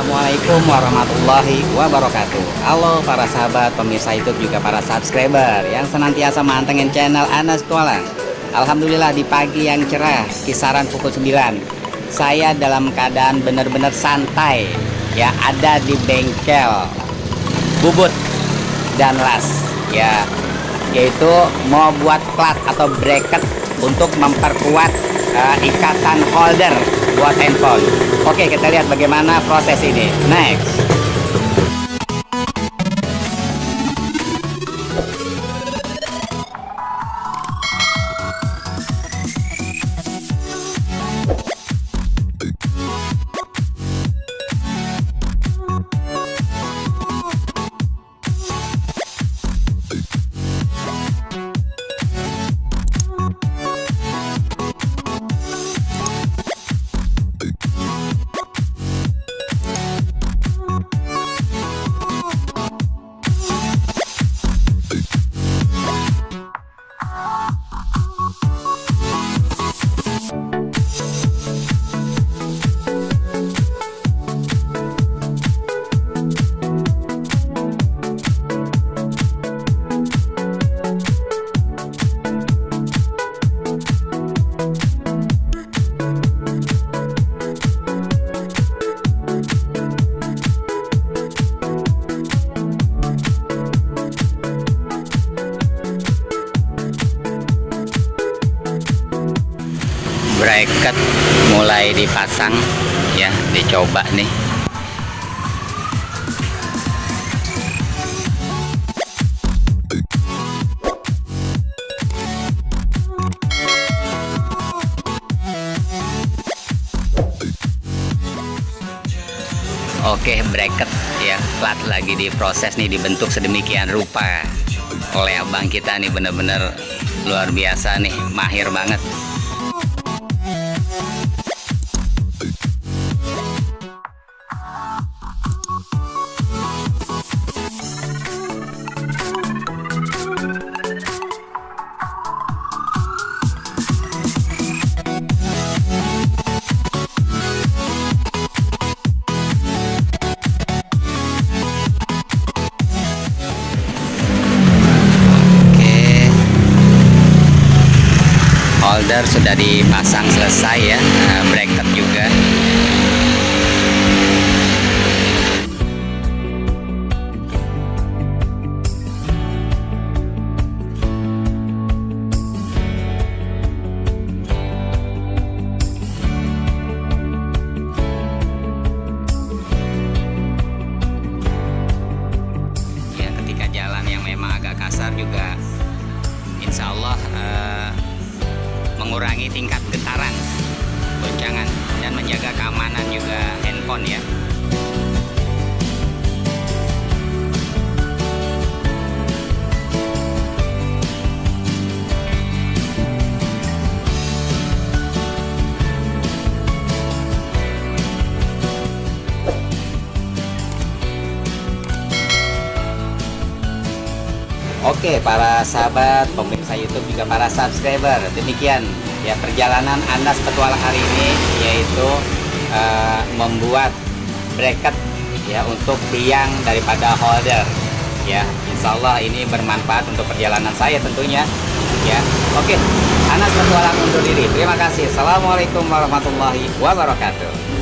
Assalamualaikum warahmatullahi wabarakatuh. Halo para sahabat pemirsa YouTube, juga para subscriber yang senantiasa mantengin channel Anas Petualang. Alhamdulillah di pagi yang cerah kisaran pukul 9 saya dalam keadaan benar-benar santai ya, ada di bengkel bubut dan las ya, yaitu mau buat plat atau bracket untuk memperkuat ikatan holder buat handphone. Oke, kita lihat bagaimana proses ini. Next. Bracket mulai dipasang ya, dicoba nih. Oke, bracket ya, plat lagi diproses nih, dibentuk sedemikian rupa oleh abang kita nih, bener-bener luar biasa nih, mahir banget. Holder sudah dipasang selesai ya, bracket juga. Ya, ketika jalan yang memang agak kasar juga, insya Allah mengurangi tingkat getaran, goncangan, dan menjaga keamanan juga handphone ya. Oke, para sahabat pemirsa YouTube, juga para subscriber, demikian ya perjalanan Anas Petualang hari ini, yaitu membuat bracket ya untuk tiang daripada holder ya. Insya Allah ini bermanfaat untuk perjalanan saya tentunya ya. Oke, Anas Petualang undur diri. Terima kasih. Assalamualaikum warahmatullahi wabarakatuh.